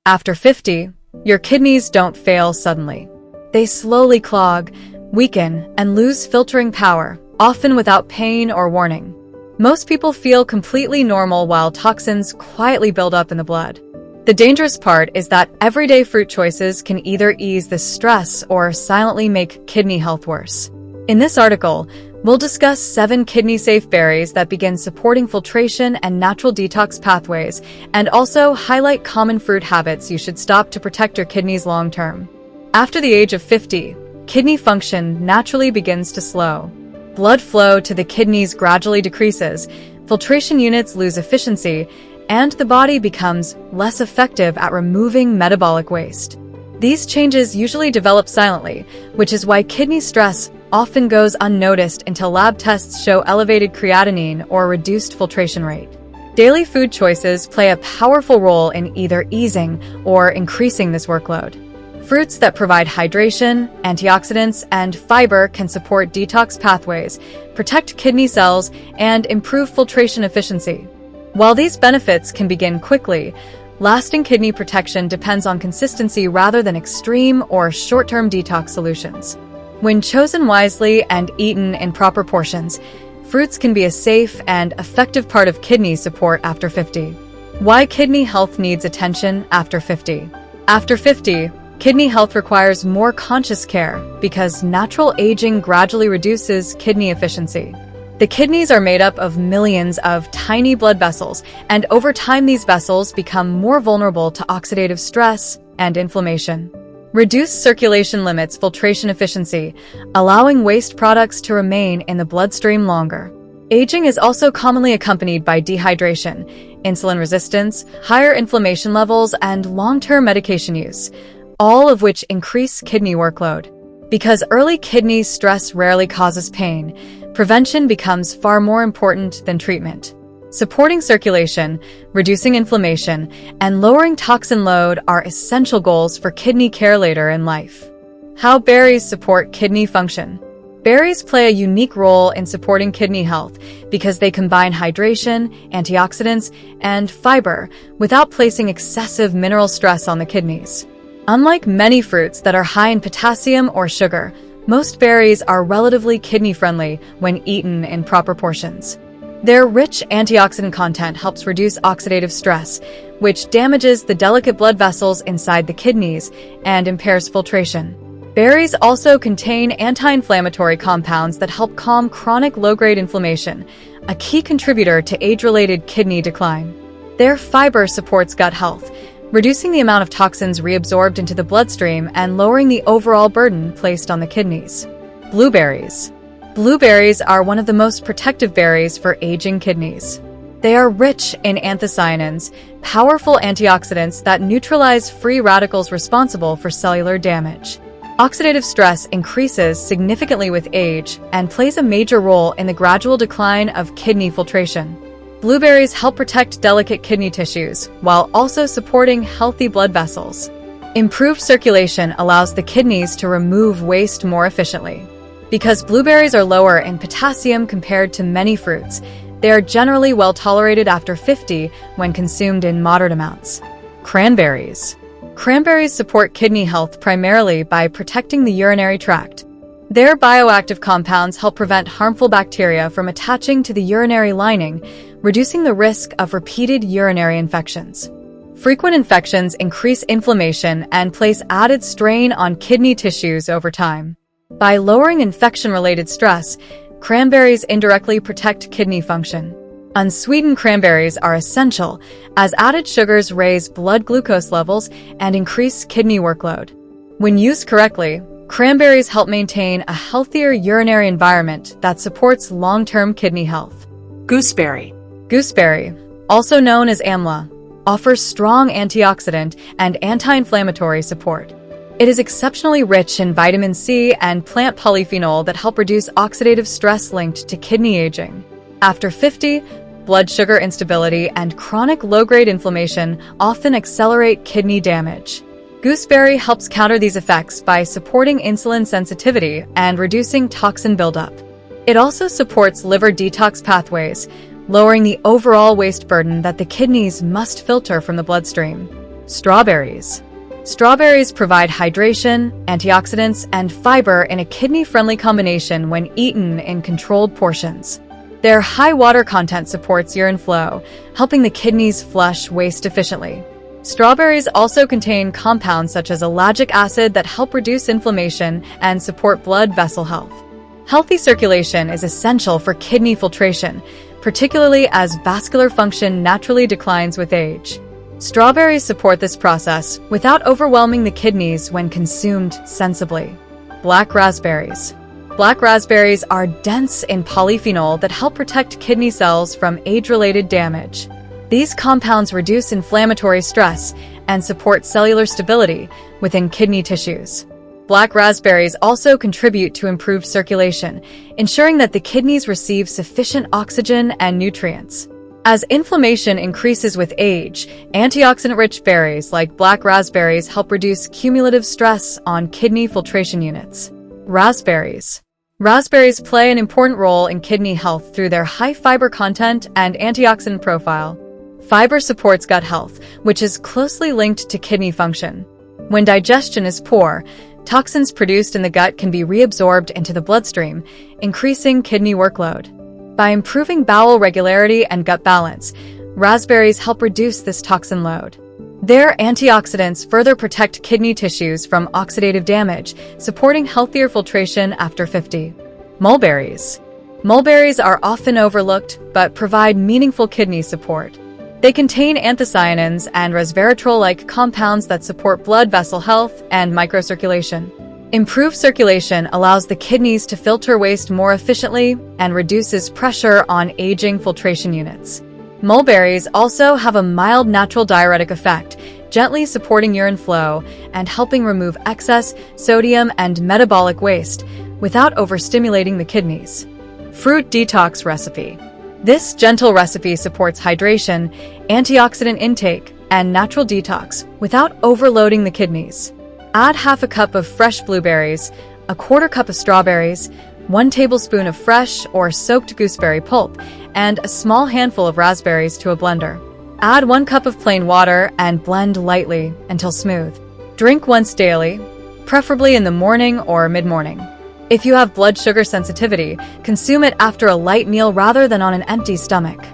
After 50, your kidneys don't fail suddenly. They slowly clog, weaken, and lose filtering power, often without pain or warning. Most people feel completely normal while toxins quietly build up in the blood. The dangerous part is that everyday fruit choices can either ease the stress or silently make kidney health worse. In this article, we'll discuss 7 kidney-safe berries that begin supporting filtration and natural detox pathways, and also highlight common fruit habits you should stop to protect your kidneys long-term. After the age of 50, kidney function naturally begins to slow. Blood flow to the kidneys gradually decreases, filtration units lose efficiency, and the body becomes less effective at removing metabolic waste. These changes usually develop silently, which is why kidney stress often goes unnoticed until lab tests show elevated creatinine or reduced filtration rate. Daily food choices play a powerful role in either easing or increasing this workload. Fruits that provide hydration, antioxidants, and fiber can support detox pathways, protect kidney cells, and improve filtration efficiency. While these benefits can begin quickly, lasting kidney protection depends on consistency rather than extreme or short-term detox solutions. When chosen wisely and eaten in proper portions, fruits can be a safe and effective part of kidney support after 50. Why kidney health needs attention after 50? After 50, kidney health requires more conscious care because natural aging gradually reduces kidney efficiency. The kidneys are made up of millions of tiny blood vessels, and over time these vessels become more vulnerable to oxidative stress and inflammation. Reduced circulation limits filtration efficiency, allowing waste products to remain in the bloodstream longer. Aging is also commonly accompanied by dehydration, insulin resistance, higher inflammation levels, and long-term medication use, all of which increase kidney workload. Because early kidney stress rarely causes pain, prevention becomes far more important than treatment. Supporting circulation, reducing inflammation, and lowering toxin load are essential goals for kidney care later in life. How berries support kidney function. Berries play a unique role in supporting kidney health because they combine hydration, antioxidants, and fiber without placing excessive mineral stress on the kidneys. Unlike many fruits that are high in potassium or sugar, most berries are relatively kidney-friendly when eaten in proper portions. Their rich antioxidant content helps reduce oxidative stress, which damages the delicate blood vessels inside the kidneys and impairs filtration. Berries also contain anti-inflammatory compounds that help calm chronic low-grade inflammation, a key contributor to age-related kidney decline. Their fiber supports gut health, reducing the amount of toxins reabsorbed into the bloodstream and lowering the overall burden placed on the kidneys. Blueberries. Blueberries are one of the most protective berries for aging kidneys. They are rich in anthocyanins, powerful antioxidants that neutralize free radicals responsible for cellular damage. Oxidative stress increases significantly with age and plays a major role in the gradual decline of kidney filtration. Blueberries help protect delicate kidney tissues while also supporting healthy blood vessels. Improved circulation allows the kidneys to remove waste more efficiently. Because blueberries are lower in potassium compared to many fruits, they are generally well tolerated after 50 when consumed in moderate amounts. Cranberries. Cranberries support kidney health primarily by protecting the urinary tract. Their bioactive compounds help prevent harmful bacteria from attaching to the urinary lining, reducing the risk of repeated urinary infections. Frequent infections increase inflammation and place added strain on kidney tissues over time. By lowering infection-related stress, cranberries indirectly protect kidney function. Unsweetened cranberries are essential, as added sugars raise blood glucose levels and increase kidney workload. When used correctly, cranberries help maintain a healthier urinary environment that supports long-term kidney health. Gooseberry. Gooseberry, also known as amla, offers strong antioxidant and anti-inflammatory support. It is exceptionally rich in vitamin C and plant polyphenol that help reduce oxidative stress linked to kidney aging. After 50, blood sugar instability and chronic low-grade inflammation often accelerate kidney damage. Gooseberry helps counter these effects by supporting insulin sensitivity and reducing toxin buildup. It also supports liver detox pathways, lowering the overall waste burden that the kidneys must filter from the bloodstream. Strawberries. Strawberries provide hydration, antioxidants, and fiber in a kidney-friendly combination when eaten in controlled portions. Their high water content supports urine flow, helping the kidneys flush waste efficiently. Strawberries also contain compounds such as ellagic acid that help reduce inflammation and support blood vessel health. Healthy circulation is essential for kidney filtration, particularly as vascular function naturally declines with age. Strawberries support this process without overwhelming the kidneys when consumed sensibly. Black raspberries. Black raspberries are dense in polyphenol that help protect kidney cells from age-related damage. These compounds reduce inflammatory stress and support cellular stability within kidney tissues. Black raspberries also contribute to improved circulation, ensuring that the kidneys receive sufficient oxygen and nutrients. As inflammation increases with age, antioxidant-rich berries like black raspberries help reduce cumulative stress on kidney filtration units. Raspberries. Raspberries play an important role in kidney health through their high fiber content and antioxidant profile. Fiber supports gut health, which is closely linked to kidney function. When digestion is poor, toxins produced in the gut can be reabsorbed into the bloodstream, increasing kidney workload. By improving bowel regularity and gut balance, raspberries help reduce this toxin load. Their antioxidants further protect kidney tissues from oxidative damage, supporting healthier filtration after 50. Mulberries. Mulberries are often overlooked but provide meaningful kidney support. They contain anthocyanins and resveratrol-like compounds that support blood vessel health and microcirculation. Improved circulation allows the kidneys to filter waste more efficiently and reduces pressure on aging filtration units. Mulberries also have a mild natural diuretic effect, gently supporting urine flow and helping remove excess sodium and metabolic waste without overstimulating the kidneys. Fruit detox recipe. This gentle recipe supports hydration, antioxidant intake, and natural detox without overloading the kidneys. Add half a cup of fresh blueberries, a quarter cup of strawberries, 1 tablespoon of fresh or soaked gooseberry pulp, and a small handful of raspberries to a blender. Add 1 cup of plain water and blend lightly until smooth. Drink once daily, preferably in the morning or mid-morning. If you have blood sugar sensitivity, consume it after a light meal rather than on an empty stomach.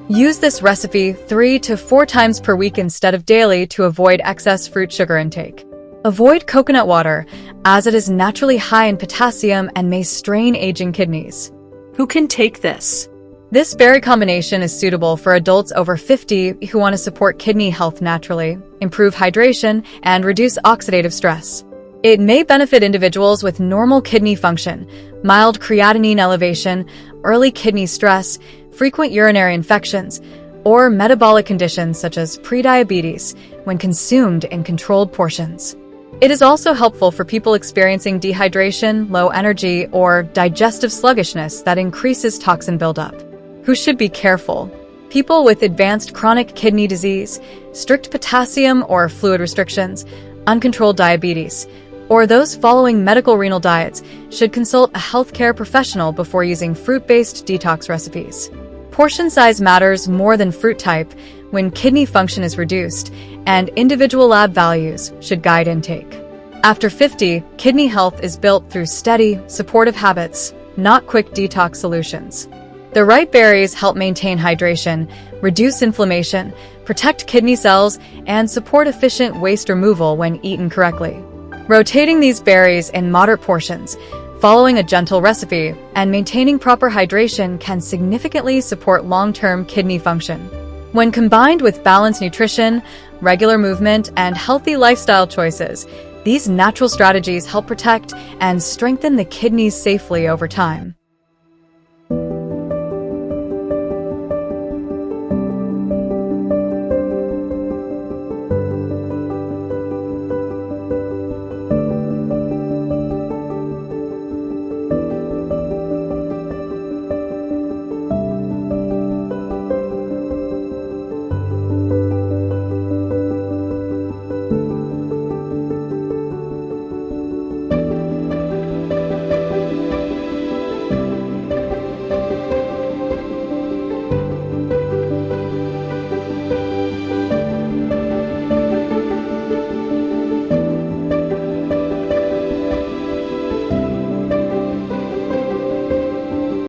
Use this recipe 3 to 4 times per week instead of daily to avoid excess fruit sugar intake. Avoid coconut water, as it is naturally high in potassium and may strain aging kidneys. Who can take this? This berry combination is suitable for adults over 50 who want to support kidney health naturally, improve hydration, and reduce oxidative stress. It may benefit individuals with normal kidney function, mild creatinine elevation, early kidney stress, frequent urinary infections, or metabolic conditions such as prediabetes when consumed in controlled portions. It is also helpful for people experiencing dehydration, low energy, or digestive sluggishness that increases toxin buildup. Who should be careful? People with advanced chronic kidney disease, strict potassium or fluid restrictions, uncontrolled diabetes, or those following medical renal diets should consult a healthcare professional before using fruit-based detox recipes. Portion size matters more than fruit type when kidney function is reduced, and individual lab values should guide intake. After 50, kidney health is built through steady, supportive habits, not quick detox solutions. The right berries help maintain hydration, reduce inflammation, protect kidney cells, and support efficient waste removal when eaten correctly. Rotating these berries in moderate portions, following a gentle recipe, and maintaining proper hydration can significantly support long-term kidney function. When combined with balanced nutrition, regular movement, and healthy lifestyle choices, these natural strategies help protect and strengthen the kidneys safely over time.